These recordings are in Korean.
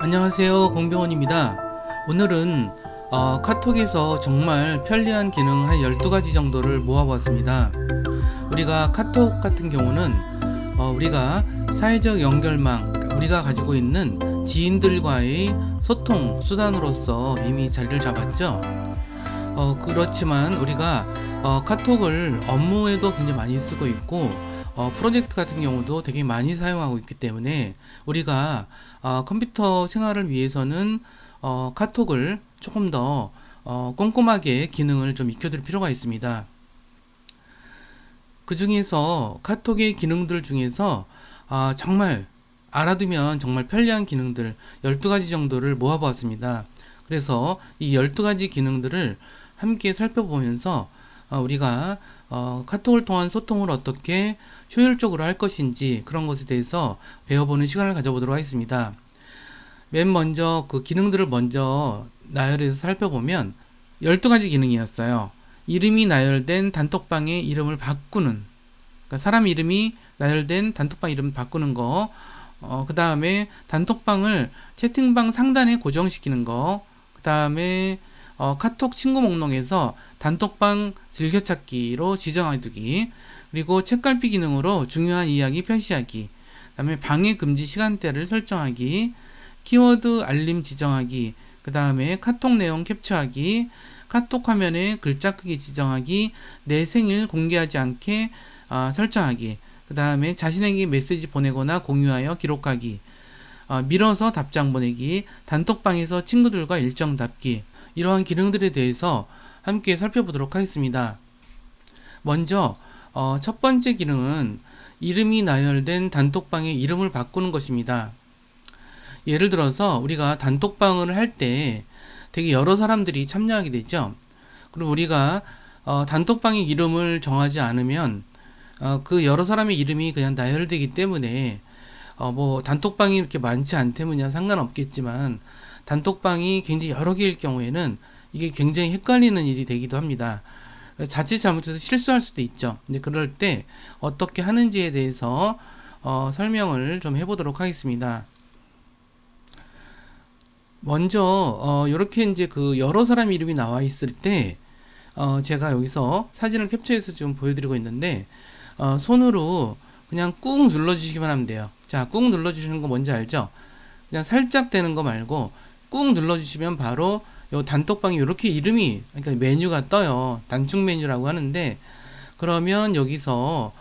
안녕하세요, 공병원입니다. 오늘은 카톡에서 정말 편리한 기능 한 12가지 정도를 모아보았습니다. 우리가 카톡 같은 경우는 우리가 사회적 연결망, 우리가 가지고 있는 지인들과의 소통 수단으로서 이미 자리를 잡았죠. 그렇지만 우리가 카톡을 업무에도 굉장히 많이 쓰고 있고 프로젝트 같은 경우도 되게 많이 사용하고 있기 때문에 우리가 컴퓨터 생활을 위해서는 카톡을 조금 더 꼼꼼하게 기능을 좀 익혀둘 필요가 있습니다. 그 중에서 카톡의 기능들 중에서 정말 알아두면 정말 편리한 기능들 12가지 정도를 모아보았습니다. 그래서 이 12가지 기능들을 함께 살펴보면서 우리가 카톡을 통한 소통을 어떻게 효율적으로 할 것인지 그런 것에 대해서 배워보는 시간을 가져보도록 하겠습니다. 맨 먼저 그 기능들을 먼저 나열해서 살펴보면 12가지 기능이었어요. 이름이 나열된 단톡방의 이름을 바꾸는, 그러니까 사람 이름이 나열된 단톡방 이름을 바꾸는 거, 그 다음에 단톡방을 채팅방 상단에 고정시키는 거, 그 다음에 카톡 친구 목록에서 단톡방 즐겨찾기로 지정해두기, 그리고 책갈피 기능으로 중요한 이야기 표시하기, 그 다음에 방해 금지 시간대를 설정하기, 키워드 알림 지정하기, 그 다음에 카톡 내용 캡처하기, 카톡 화면에 글자 크기 지정하기, 내 생일 공개하지 않게 설정하기, 그 다음에 자신에게 메시지 보내거나 공유하여 기록하기, 밀어서 답장 보내기, 단톡방에서 친구들과 일정 잡기, 이러한 기능들에 대해서 함께 살펴보도록 하겠습니다. 먼저 첫 번째 기능은 이름이 나열된 단톡방의 이름을 바꾸는 것입니다. 예를 들어서 우리가 단톡방을 할 때 되게 여러 사람들이 참여하게 되죠. 그리고 우리가 단톡방의 이름을 정하지 않으면 그 여러 사람의 이름이 그냥 나열되기 때문에 뭐 단톡방이 이렇게 많지 않다면야 상관없겠지만 단톡방이 굉장히 여러 개일 경우에는 이게 굉장히 헷갈리는 일이 되기도 합니다. 자칫 잘못해서 실수할 수도 있죠. 근데 그럴 때 어떻게 하는지에 대해서 설명을 좀 해보도록 하겠습니다. 먼저 이렇게 이제 그 여러 사람 이름이 나와 있을 때 제가 여기서 사진을 캡처해서 좀 보여드리고 있는데 손으로 그냥 꾹 눌러주시기만 하면 돼요. 자, 꾹 눌러주시는 거 뭔지 알죠? 그냥 살짝 되는 거 말고 꾹 눌러주시면 바로 요 단톡방이 이렇게 이름이, 그러니까 메뉴가 떠요. 단축 메뉴라고 하는데, 그러면 여기서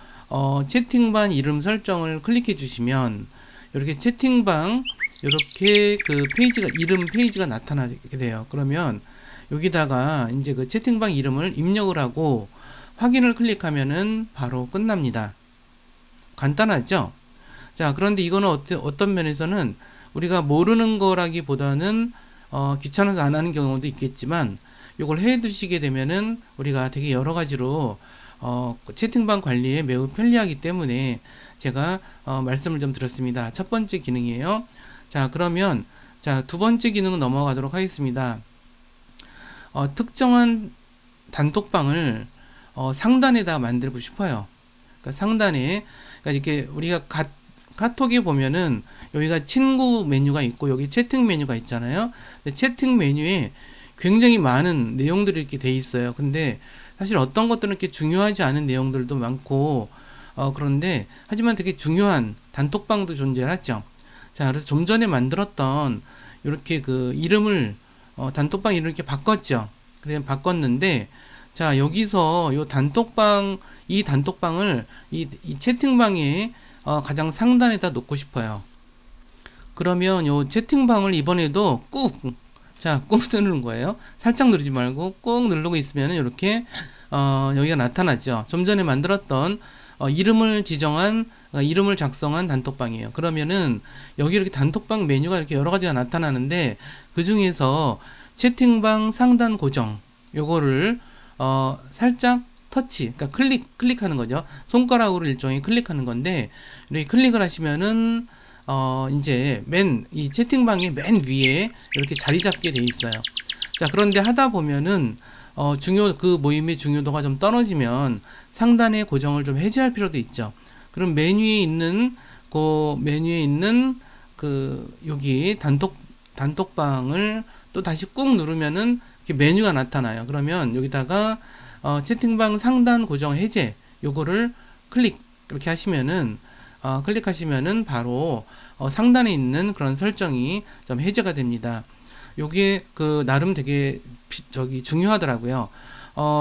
채팅방 이름 설정을 클릭해 주시면 이렇게 채팅방 이렇게 그 페이지가, 이름 페이지가 나타나게 돼요. 그러면 여기다가 이제 그 채팅방 이름을 입력을 하고 확인을 클릭하면은 바로 끝납니다. 간단하죠? 자, 그런데 이거는 어떤 면에서는 우리가 모르는 거라기보다는 귀찮아서 안 하는 경우도 있겠지만 이걸 해 두시게 되면은 우리가 되게 여러 가지로 채팅방 관리에 매우 편리하기 때문에 제가 말씀을 좀 드렸습니다. 첫 번째 기능이에요. 자, 그러면 자, 두 번째 기능은 넘어가도록 하겠습니다. 특정한 단톡방을 상단에다 만들고 싶어요. 그러니까 상단에, 그러니까 이렇게 우리가 카톡에 보면은 여기가 친구 메뉴가 있고 여기 채팅 메뉴가 있잖아요. 근데 채팅 메뉴에 굉장히 많은 내용들이 이렇게 돼 있어요. 근데 사실 어떤 것들은 이렇게 중요하지 않은 내용들도 많고 그런데 하지만 되게 중요한 단톡방도 존재하죠. 자, 그래서 좀 전에 만들었던 이렇게 그 이름을 단톡방 이름을 이렇게 바꿨죠. 그래 바꿨는데 자, 여기서 이 단톡방을 이 채팅방에 가장 상단에다 놓고 싶어요. 그러면 요 채팅방을 이번에도 꾹 누르는 거예요. 살짝 누르지 말고 꾹 누르고 있으면 이렇게 여기가 나타나죠. 좀 전에 만들었던 이름을 작성한 단톡방이에요. 그러면은 여기 이렇게 단톡방 메뉴가 이렇게 여러 가지가 나타나는데 그 중에서 채팅방 상단 고정 요거를 살짝 터치, 그러니까 클릭하는 거죠. 손가락으로 일종의 클릭하는 건데 이렇게 클릭을 하시면은 이제 이 채팅방의 맨 위에 이렇게 자리 잡게 돼 있어요. 자, 그런데 하다 보면은 그 모임의 중요도가 좀 떨어지면 상단의 고정을 좀 해제할 필요도 있죠. 그럼 메뉴에 있는 여기 단톡 단톡방을 또 다시 꾹 누르면은 이렇게 메뉴가 나타나요. 그러면 여기다가 채팅방 상단 고정 해제 요거를 클릭 이렇게 하시면은 클릭하시면은 바로 상단에 있는 그런 설정이 좀 해제가 됩니다. 요게 그 나름 되게 중요하더라고요.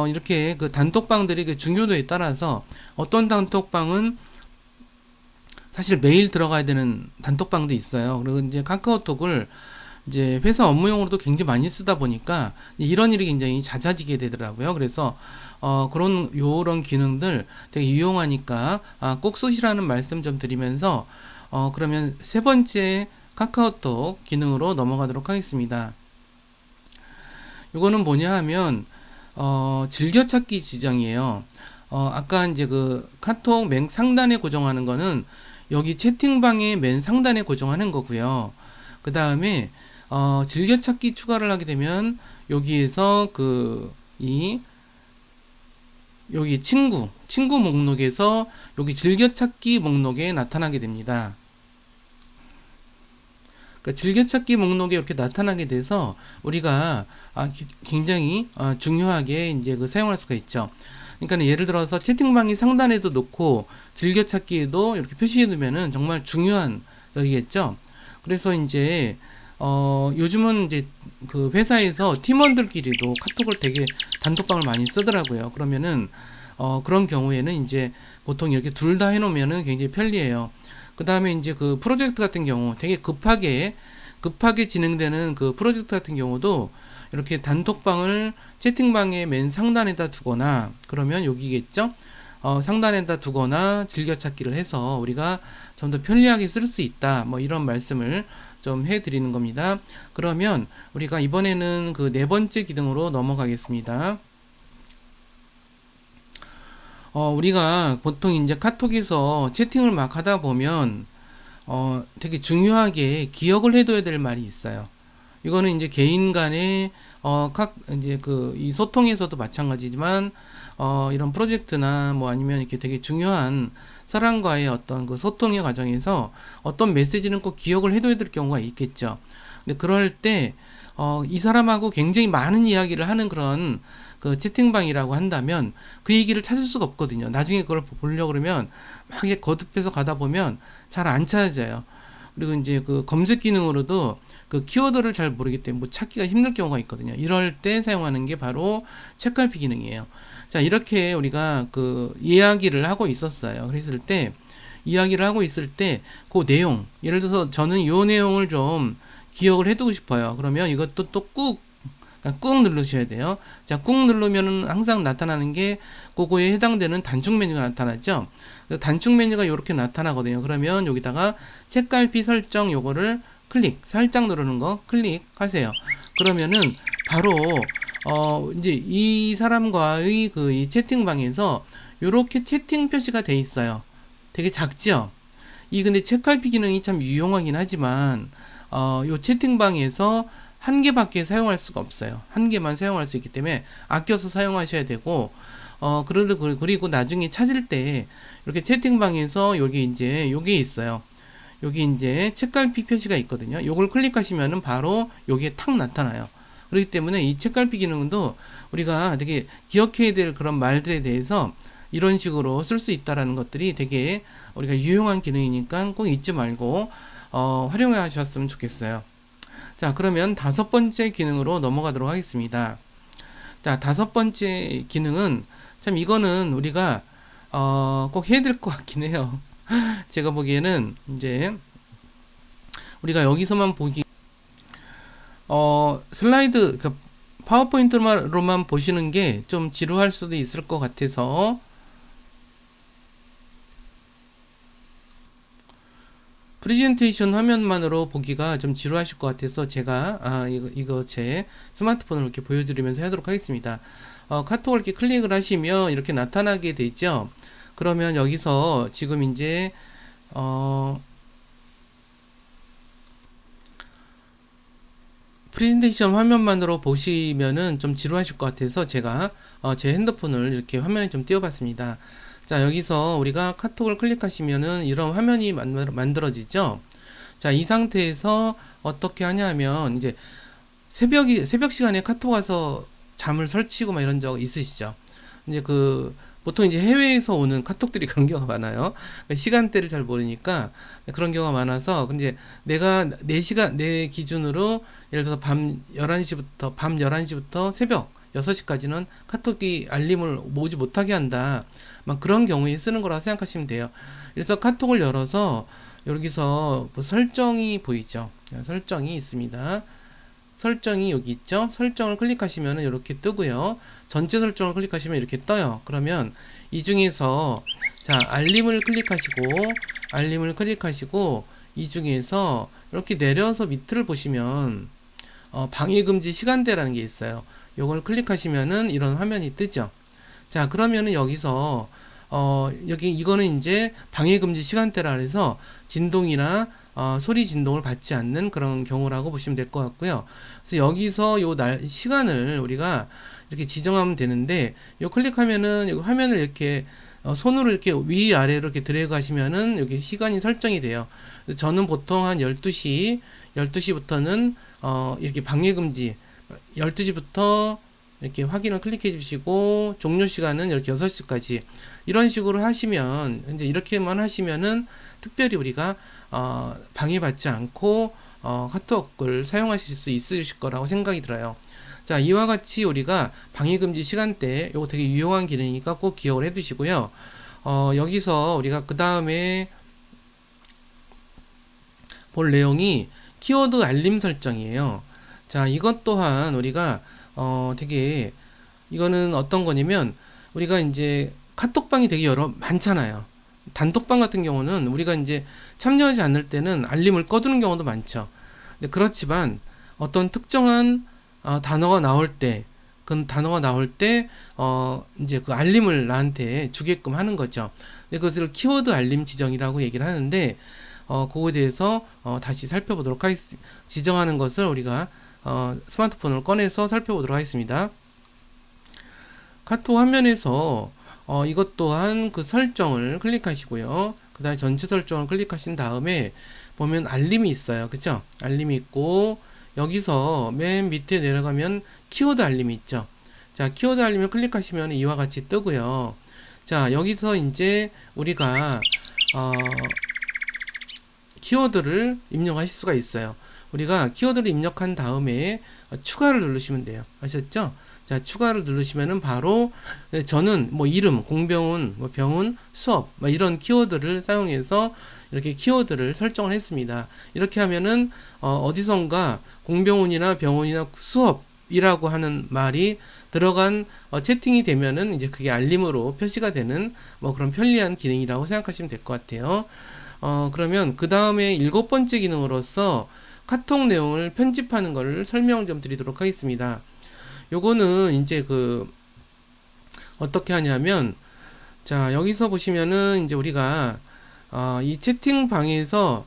이렇게 그 단톡방들이 그 중요도에 따라서 어떤 단톡방은 사실 매일 들어가야 되는 단톡방도 있어요. 그리고 이제 카카오톡을 이제 회사 업무용으로도 굉장히 많이 쓰다 보니까 이런 일이 굉장히 잦아지게 되더라고요. 그래서 그런 요런 기능들 되게 유용하니까 꼭 쓰시라는 말씀 좀 드리면서 그러면 세 번째 카카오톡 기능으로 넘어가도록 하겠습니다. 요거는 뭐냐 하면 즐겨찾기 지정이에요. 아까 이제 그 카톡 맨 상단에 고정하는 거는 여기 채팅방의 맨 상단에 고정하는 거고요. 그 다음에 즐겨찾기 추가를 하게 되면 여기에서 여기 친구 목록에서 여기 즐겨찾기 목록에 나타나게 됩니다. 그러니까 즐겨찾기 목록에 이렇게 나타나게 돼서 우리가 굉장히 중요하게 이제 그 사용할 수가 있죠. 그러니까 예를 들어서 채팅방이 상단에도 놓고 즐겨찾기에도 이렇게 표시해 두면은 정말 중요한 여기겠죠. 그래서 이제 요즘은 이제 그 회사에서 팀원들끼리도 카톡을 되게 단톡방을 많이 쓰더라고요. 그러면은 그런 경우에는 이제 보통 이렇게 둘 다 해놓으면은 굉장히 편리해요. 그 다음에 이제 그 프로젝트 같은 경우 되게 급하게 진행되는 그 프로젝트 같은 경우도 이렇게 단톡방을 채팅방의 맨 상단에다 두거나 그러면 여기겠죠. 상단에다 두거나 즐겨찾기를 해서 우리가 좀 더 편리하게 쓸 수 있다. 뭐 이런 말씀을 좀 해드리는 겁니다. 그러면 우리가 이번에는 그 네 번째 기능으로 넘어가겠습니다. 우리가 보통 이제 카톡에서 채팅을 막 하다 보면 되게 중요하게 기억을 해둬야 될 말이 있어요. 이거는 이제 개인 간의 이제 이 소통에서도 마찬가지지만 이런 프로젝트나 뭐 아니면 이렇게 되게 중요한 사람과의 어떤 그 소통의 과정에서 어떤 메시지는 꼭 기억을 해둬야 될 경우가 있겠죠. 근데 그럴 때 이 사람하고 굉장히 많은 이야기를 하는 그런 그 채팅방이라고 한다면 그 얘기를 찾을 수가 없거든요. 나중에 그걸 보려고 그러면 막 이렇게 거듭해서 가다 보면 잘 안 찾아져요. 그리고 이제 그 검색 기능으로도 그 키워드를 잘 모르기 때문에 뭐 찾기가 힘들 경우가 있거든요. 이럴 때 사용하는 게 바로 책갈피 기능이에요. 자, 이렇게 우리가 그 이야기를 하고 있었어요. 그랬을 때 이야기를 하고 있을 때 그 내용, 예를 들어서 저는 이 내용을 좀 기억을 해두고 싶어요. 그러면 이것도 또 꾹 누르셔야 돼요. 자, 꾹 누르면은 항상 나타나는 게 그거에 해당되는 단축 메뉴가 나타나죠. 단축 메뉴가 이렇게 나타나거든요. 그러면 여기다가 책갈피 설정 요거를 살짝 누르는 거 클릭하세요. 그러면은 바로 이제 이 사람과의 이 채팅방에서 요렇게 채팅 표시가 돼 있어요. 되게 작죠? 근데 책갈피 기능이 참 유용하긴 하지만 요 채팅방에서 한 개밖에 사용할 수가 없어요. 한 개만 사용할 수 있기 때문에 아껴서 사용하셔야 되고 그리고 나중에 찾을 때 이렇게 채팅방에서 여기 이제 요게 있어요. 여기 이제 책갈피 표시가 있거든요. 요걸 클릭하시면은 바로 여기에 탁 나타나요. 그렇기 때문에 이 책갈피 기능도 우리가 되게 기억해야 될 그런 말들에 대해서 이런 식으로 쓸 수 있다라는 것들이 되게 우리가 유용한 기능이니까 꼭 잊지 말고 활용해 하셨으면 좋겠어요. 자, 그러면 다섯 번째 기능으로 넘어가도록 하겠습니다. 자, 다섯 번째 기능은 참 이거는 우리가 꼭 해야 될 것 같긴 해요. 제가 보기에는 이제 우리가 여기서만 보기 슬라이드 그러니까 파워포인트로만 보시는 게 좀 지루할 수도 있을 것 같아서 프레젠테이션 화면만으로 보기가 좀 지루하실 것 같아서 제가 이거 제 스마트폰을 이렇게 보여드리면서 하도록 하겠습니다. 카톡을 이렇게 클릭을 하시면 이렇게 나타나게 되죠. 그러면 여기서 지금 이제 프레젠테이션 화면만으로 보시면은 좀 지루하실 것 같아서 제가 제 핸드폰을 이렇게 화면에 좀 띄워봤습니다. 자, 여기서 우리가 카톡을 클릭하시면은 이런 화면이 만들어지죠. 자, 이 상태에서 어떻게 하냐면 이제 새벽 시간에 카톡 와서 잠을 설치고 막 이런 적 있으시죠? 이제 보통 이제 해외에서 오는 카톡들이 그런 경우가 많아요. 시간대를 잘 모르니까 그런 경우가 많아서 근데 내가 내 기준으로 예를 들어서 밤 11시부터 새벽 6시까지는 카톡이 알림을 오지 못하게 한다. 막 그런 경우에 쓰는 거라고 생각하시면 돼요. 그래서 카톡을 열어서 여기서 뭐 설정이 보이죠? 설정이 있습니다. 설정이 여기 있죠? 설정을 클릭하시면 이렇게 뜨고요. 전체 설정을 클릭하시면 이렇게 떠요. 그러면 이 중에서 자, 알림을 클릭하시고 이 중에서 이렇게 내려서 밑을 보시면 방해 금지 시간대라는 게 있어요. 요걸 클릭하시면은 이런 화면이 뜨죠. 자, 그러면은 여기서 여기 이거는 이제 방해 금지 시간대라 그래서 진동이나 소리 진동을 받지 않는 그런 경우라고 보시면 될 것 같고요. 그래서 여기서 시간을 우리가 이렇게 지정하면 되는데 요 클릭하면은 여기 화면을 이렇게 손으로 이렇게 위아래로 이렇게 드래그 하시면은 여기 시간이 설정이 돼요. 저는 보통 한 12시부터는 이렇게 방해 금지 12시부터 이렇게 확인을 클릭해 주시고 종료 시간은 이렇게 6시까지 이런 식으로 하시면 이제 이렇게만 하시면은 특별히 우리가 방해받지 않고 카톡을 사용하실 수 있으실 거라고 생각이 들어요. 자, 이와 같이 우리가 방해금지 시간대 요거 되게 유용한 기능이니까 꼭 기억을 해 두시고요. 여기서 우리가 그 다음에 볼 내용이 키워드 알림 설정이에요. 자, 이것 또한 우리가 되게 이거는 어떤 거냐면 우리가 이제 카톡방이 되게 많잖아요. 단톡방 같은 경우는 우리가 이제 참여하지 않을 때는 알림을 꺼두는 경우도 많죠. 근데 그렇지만 어떤 특정한 단어가 나올 때, 그 단어가 나올 때, 이제 그 알림을 나한테 주게끔 하는 거죠. 근데 그것을 키워드 알림 지정이라고 얘기를 하는데, 그거에 대해서 다시 살펴보도록 하겠습니다. 지정하는 것을 우리가 스마트폰을 꺼내서 살펴보도록 하겠습니다. 카톡 화면에서 이것 또한 그 설정을 클릭하시고요. 그 다음에 전체 설정을 클릭하신 다음에 보면 알림이 있어요. 그쵸? 알림이 있고 여기서 맨 밑에 내려가면 키워드 알림이 있죠. 자, 키워드 알림을 클릭하시면 이와 같이 뜨고요. 자, 여기서 이제 우리가 키워드를 입력하실 수가 있어요. 우리가 키워드를 입력한 다음에 추가를 누르시면 돼요. 아셨죠? 자, 추가를 누르시면은 바로 저는 뭐 이름, 공병훈, 뭐 병훈, 수업 뭐 이런 키워드를 사용해서 이렇게 키워드를 설정을 했습니다. 이렇게 하면은 어디선가 공병훈이나 병훈이나 수업이라고 하는 말이 들어간 채팅이 되면은 이제 그게 알림으로 표시가 되는 뭐 그런 편리한 기능이라고 생각하시면 될 것 같아요. 그러면 그 다음에 7번째 기능으로서 카톡 내용을 편집하는 것을 설명 좀 드리도록 하겠습니다. 요거는 이제 어떻게 하냐면, 자, 여기서 보시면은 이제 우리가, 이 채팅방에서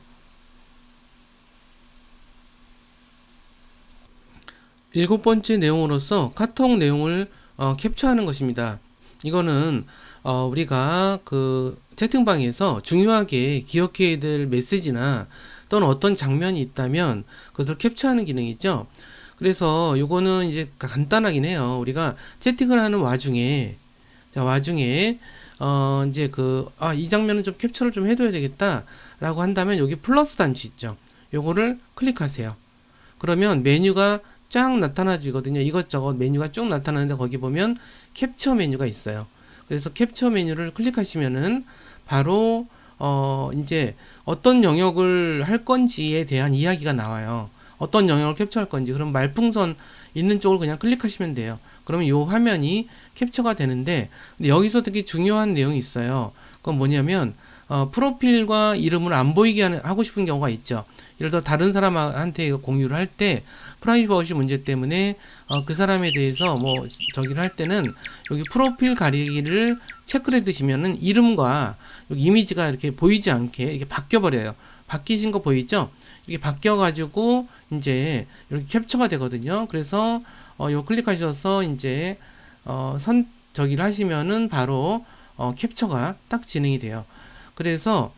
7번째 내용으로서 카톡 내용을 캡처하는 것입니다. 이거는 우리가 채팅방에서 중요하게 기억해야 될 메시지나 또는 어떤 장면이 있다면 그것을 capture하는 기능이죠. 그래서 요거는 이제 간단하긴 해요. 우리가 채팅을 하는 와중에 이제 이 장면은 좀 캡처를 좀 해둬야 되겠다 라고 한다면 여기 플러스 단추 있죠. 요거를 클릭하세요. 그러면 메뉴가 쫙 나타나지거든요. 이것저것 메뉴가 쭉 나타나는데 거기 보면 캡처 메뉴가 있어요. 그래서 캡처 메뉴를 클릭하시면은 바로 이제 어떤 영역을 할 건지에 대한 이야기가 나와요. 어떤 영역을 캡처할 건지. 그럼 말풍선 있는 쪽을 그냥 클릭하시면 돼요. 그러면 이 화면이 캡처가 되는데 근데 여기서 되게 중요한 내용이 있어요. 그건 뭐냐면 프로필과 이름을 안 보이게 하고 싶은 경우가 있죠. 예를 들어 다른 사람한테 공유를 할 때 프라이버시 문제 때문에 그 사람에 대해서 뭐 저기를 할 때는 여기 프로필 가리기를 체크를 해두시면은 이름과 여기 이미지가 이렇게 보이지 않게 이렇게 바뀌어 버려요. 바뀌신 거 보이죠? 이렇게 바뀌어 가지고 이제 이렇게 캡처가 되거든요. 그래서 요 클릭하셔서 이제 저기를 하시면은 바로 캡처가 딱 진행이 돼요. 그래서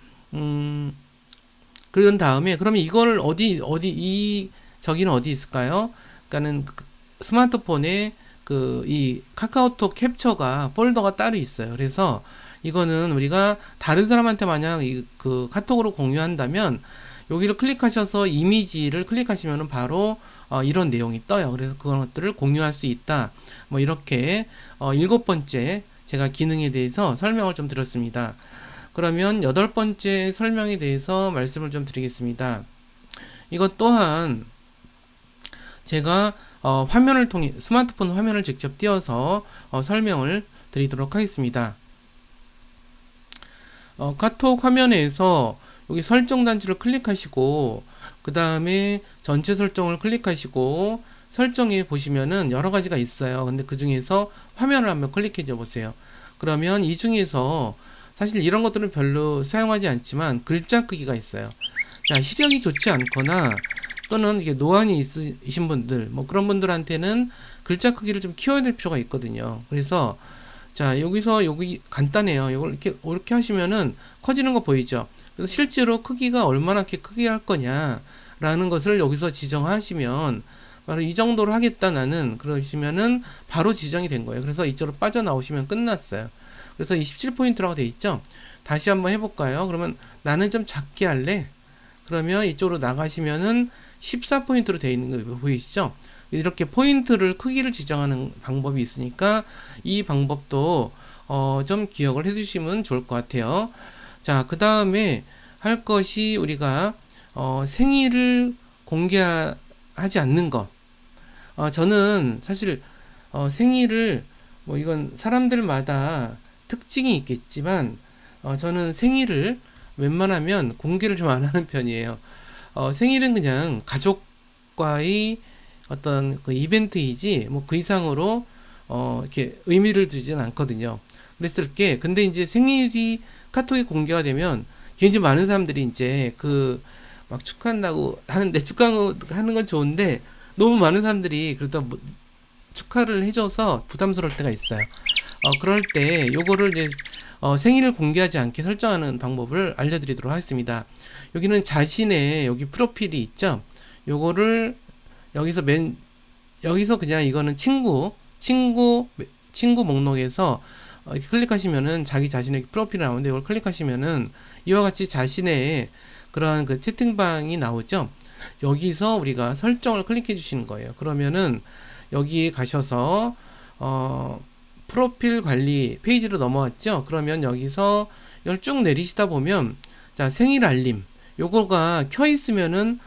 그런 다음에 그러면 이걸 이 저기는 어디 있을까요? 그러니까는 스마트폰에 이 카카오톡 캡처가 폴더가 따로 있어요. 그래서 이거는 우리가 다른 사람한테 만약 그 카톡으로 공유한다면 여기를 클릭하셔서 이미지를 클릭하시면은 바로 이런 내용이 떠요. 그래서 그런 것들을 공유할 수 있다. 뭐 이렇게 7번째 제가 기능에 대해서 설명을 좀 드렸습니다. 그러면 8번째 설명에 대해서 말씀을 좀 드리겠습니다. 이것 또한 제가 화면을 통해 스마트폰 화면을 직접 띄워서 설명을 드리도록 하겠습니다. 카톡 화면에서 여기 설정 단추를 클릭하시고 그 다음에 전체 설정을 클릭하시고 설정에 보시면은 여러 가지가 있어요. 근데 그 중에서 화면을 한번 클릭해 줘 보세요. 그러면 이 중에서 사실 이런 것들은 별로 사용하지 않지만 글자 크기가 있어요. 자, 시력이 좋지 않거나 또는 이게 노안이 있으신 분들, 뭐 그런 분들한테는 글자 크기를 좀 키워야 될 필요가 있거든요. 그래서 자, 여기 간단해요. 이걸 이렇게 하시면은 커지는 거 보이죠? 그래서 실제로 크기가 얼마나 크게 할 거냐라는 것을 여기서 지정하시면 바로 이 정도로 하겠다 나는 그러시면은 바로 지정이 된 거예요. 그래서 이쪽으로 빠져나오시면 끝났어요. 그래서 27포인트라고 돼 있죠? 다시 한번 해볼까요? 그러면 나는 좀 작게 할래? 그러면 이쪽으로 나가시면은 14포인트로 되어 있는 거 보이시죠? 이렇게 포인트를 크기를 지정하는 방법이 있으니까 이 방법도 좀 기억을 해 주시면 좋을 것 같아요. 자, 그 다음에 할 것이 우리가 생일을 공개하지 않는 것. 저는 사실 생일을 뭐 이건 사람들마다 특징이 있겠지만 저는 생일을 웬만하면 공개를 좀 안 하는 편이에요. 생일은 그냥 가족과의 어떤 그 이벤트이지 뭐 그 이상으로 이렇게 의미를 두지는 않거든요. 그랬을 게 근데 이제 생일이 카톡에 공개가 되면 굉장히 많은 사람들이 이제 그 막 축하한다고 하는데 축하하는 건 좋은데 너무 많은 사람들이 그러다 뭐 축하를 해줘서 부담스러울 때가 있어요. 그럴 때 요거를 이제 생일을 공개하지 않게 설정하는 방법을 알려드리도록 하겠습니다. 여기는 자신의 여기 프로필이 있죠. 요거를 여기서 그냥 이거는 친구 목록에서 이렇게 클릭하시면은 자기 자신의 프로필이 나오는데 이걸 클릭하시면은 이와 같이 자신의 그러한 그 채팅방이 나오죠. 여기서 우리가 설정을 클릭해 주시는 거예요. 그러면은 여기에 가셔서 프로필 관리 페이지로 넘어왔죠. 그러면 여기서 이걸 쭉 내리시다 보면 자, 생일 알림 요거가 켜 있으면은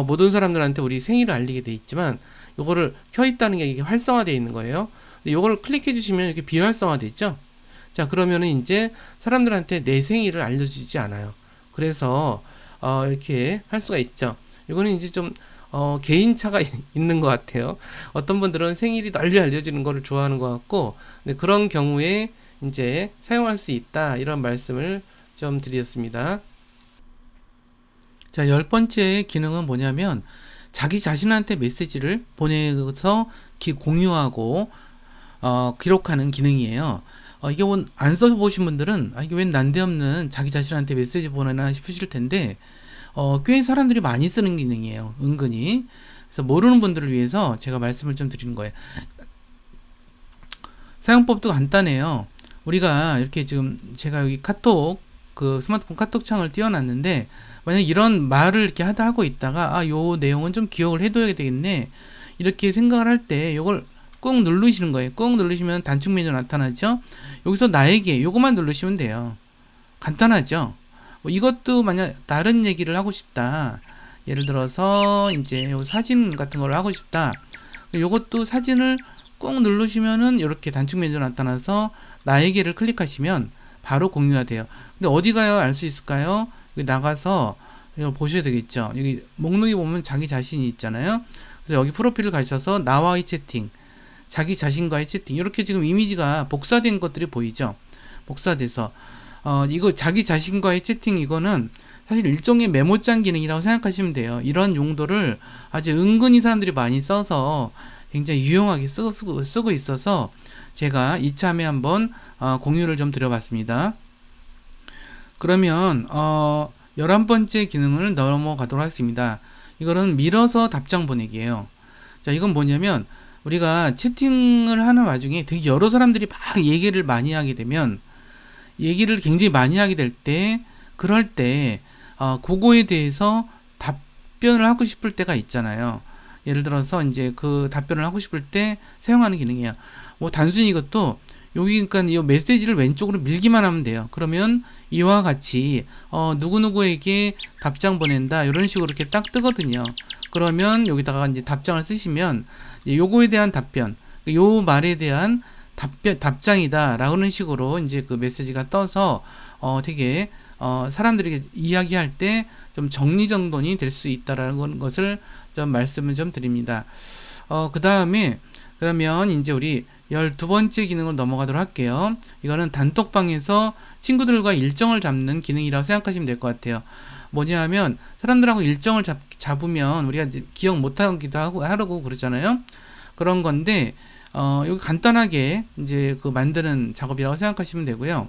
모든 사람들한테 우리 생일을 알리게 돼 있지만 요거를 켜 있다는 게 이게 활성화되어 있는 거예요. 요거를 클릭해 주시면 이렇게 비활성화돼 있죠. 자, 그러면은 이제 사람들한테 내 생일을 알려주지 않아요. 그래서 이렇게 할 수가 있죠. 이거는 이제 좀 개인차가 있는 것 같아요. 어떤 분들은 생일이 널리 알려지는 거를 좋아하는 것 같고, 근데 그런 경우에 이제 사용할 수 있다 이런 말씀을 좀 드렸습니다. 자, 10번째 기능은 뭐냐면 자기 자신한테 메시지를 보내서 공유하고 기록하는 기능이에요. 이게 안 써보신 분들은 이게 웬 난데없는 자기 자신한테 메시지 보내나 싶으실 텐데 꽤 사람들이 많이 쓰는 기능이에요. 은근히. 그래서 모르는 분들을 위해서 제가 말씀을 좀 드리는 거예요. 사용법도 간단해요. 우리가 이렇게 지금 제가 여기 카톡 그 스마트폰 카톡 창을 띄워놨는데 만약 이런 말을 이렇게 하고 있다가 요 내용은 좀 기억을 해둬야 되겠네 이렇게 생각을 할 때 요걸 꾹 누르시는 거예요. 꾹 누르시면 단축 메뉴 나타나죠. 여기서 나에게 요것만 누르시면 돼요. 간단하죠. 뭐 이것도 만약 다른 얘기를 하고 싶다. 예를 들어서 이제 요 사진 같은 걸 하고 싶다. 요것도 사진을 꾹 누르시면은 이렇게 단축 메뉴 나타나서 나에게를 클릭하시면 바로 공유가 돼요. 근데 어디 가야 알 수 있을까요? 여기 나가서 이거 보셔야 되겠죠. 여기 목록에 보면 자기 자신이 있잖아요. 그래서 여기 프로필을 가셔서 나와의 채팅, 자기 자신과의 채팅 이렇게 지금 이미지가 복사된 것들이 보이죠. 복사돼서 이거 자기 자신과의 채팅 이거는 사실 일종의 메모장 기능이라고 생각하시면 돼요. 이런 용도를 아주 은근히 사람들이 많이 써서 굉장히 유용하게 쓰고 있어서 제가 이참에 한번 공유를 좀 드려봤습니다. 그러면 11번째 기능을 넘어가도록 하겠습니다. 이거는 밀어서 답장 보내기예요. 자, 이건 뭐냐면 우리가 채팅을 하는 와중에 되게 여러 사람들이 막 얘기를 많이 하게 되면, 얘기를 굉장히 많이 하게 될 때, 그럴 때 그거에 대해서 답변을 하고 싶을 때가 있잖아요. 예를 들어서 이제 그 답변을 하고 싶을 때 사용하는 기능이에요. 뭐 단순히 이것도 여기, 그러니까 이 메시지를 왼쪽으로 밀기만 하면 돼요. 그러면 이와 같이 누구누구에게 답장 보낸다 이런 식으로 이렇게 딱 뜨거든요. 그러면 여기다가 이제 답장을 쓰시면 요거에 대한 답변, 요 말에 대한 답장이다 라는 식으로 이제 그 메시지가 떠서 되게 사람들에게 이야기할 때 좀 정리정돈이 될 수 있다라는 것을 좀 말씀을 좀 드립니다. 그 다음에 그러면 이제 우리 12번째 기능을 넘어가도록 할게요. 이거는 단톡방에서 친구들과 일정을 잡는 기능이라고 생각하시면 될 것 같아요. 뭐냐 하면 사람들하고 일정을 잡으면 우리가 이제 기억 못하기도 하고 그러잖아요. 그런 건데 여기 간단하게 이제 그 만드는 작업이라고 생각하시면 되고요.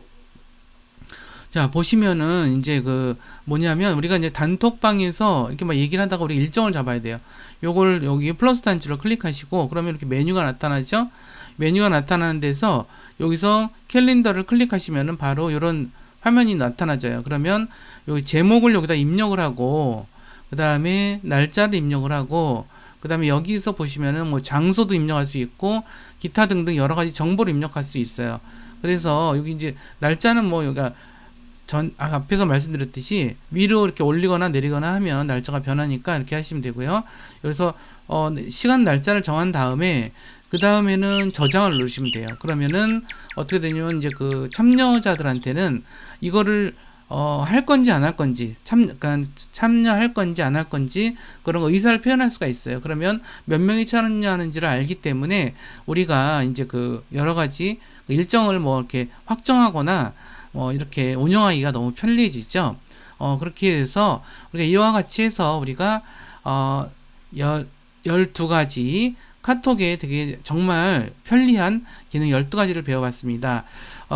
자, 보시면은 이제 그 뭐냐면 우리가 이제 단톡방에서 이렇게 막 얘기를 하다가 우리 일정을 잡아야 돼요. 요걸 여기 플러스 단추를 클릭하시고 그러면 이렇게 메뉴가 나타나죠. 메뉴가 나타나는 데서 여기서 캘린더를 클릭하시면은 바로 이런 화면이 나타나져요. 그러면 여기 제목을 여기다 입력을 하고 그 다음에 날짜를 입력을 하고 그 다음에 여기서 보시면은 뭐 장소도 입력할 수 있고 기타 등등 여러 가지 정보를 입력할 수 있어요. 그래서 여기 이제 날짜는 뭐 여기가 앞에서 말씀드렸듯이 위로 이렇게 올리거나 내리거나 하면 날짜가 변하니까 이렇게 하시면 되고요. 그래서 시간 날짜를 정한 다음에 그 다음에는 저장을 누르시면 돼요. 그러면은 어떻게 되냐면 이제 그 참여자들한테는 이거를 할 건지 안 할 건지 그러니까 참여할 건지 안 할 건지 그런 거 의사를 표현할 수가 있어요. 그러면 몇 명이 참여하는지를 알기 때문에 우리가 이제 그 여러 가지 일정을 뭐 이렇게 확정하거나 이렇게 운영하기가 너무 편리해지죠. 그렇게 해서 우리가 이와 같이 해서 우리가 12가지 카톡에 되게 정말 편리한 기능 12가지를 배워봤습니다.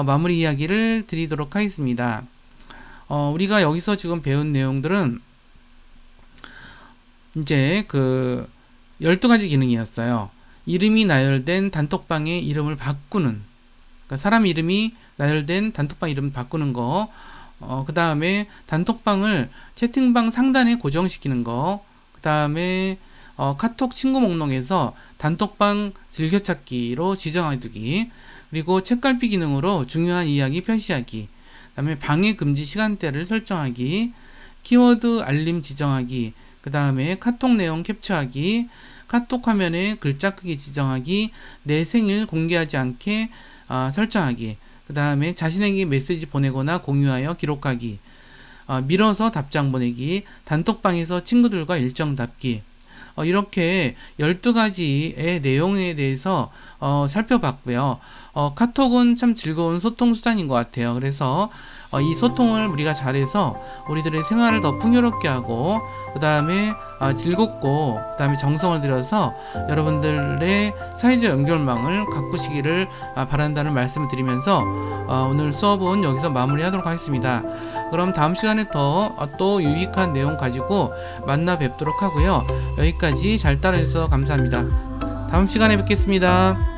마무리 이야기를 드리도록 하겠습니다. 우리가 여기서 지금 배운 내용들은 이제 그 12가지 기능이었어요. 이름이 나열된 단톡방의 이름을 바꾸는, 그러니까 사람 이름이 나열된 단톡방 이름 바꾸는 거, 그 다음에 단톡방을 채팅방 상단에 고정시키는 거, 그 다음에 카톡 친구 목록에서 단톡방 즐겨찾기로 지정해두기, 그리고 책갈피 기능으로 중요한 이야기 표시하기, 그 다음에 방해 금지 시간대를 설정하기, 키워드 알림 지정하기, 그 다음에 카톡 내용 캡처하기, 카톡 화면에 글자 크기 지정하기, 내 생일 공개하지 않게 설정하기, 그 다음에 자신에게 메시지 보내거나 공유하여 기록하기, 밀어서 답장 보내기, 단톡방에서 친구들과 일정 잡기, 이렇게 12가지의 내용에 대해서 살펴봤고요. 카톡은 참 즐거운 소통 수단인 것 같아요. 그래서 이 소통을 우리가 잘해서 우리들의 생활을 더 풍요롭게 하고 그 다음에 즐겁고 그 다음에 정성을 들여서 여러분들의 사회적 연결망을 가꾸시기를 바란다는 말씀을 드리면서 오늘 수업은 여기서 마무리하도록 하겠습니다. 그럼 다음 시간에 또 유익한 내용 가지고 만나 뵙도록 하고요. 여기까지 잘 따라주셔서 감사합니다. 다음 시간에 뵙겠습니다.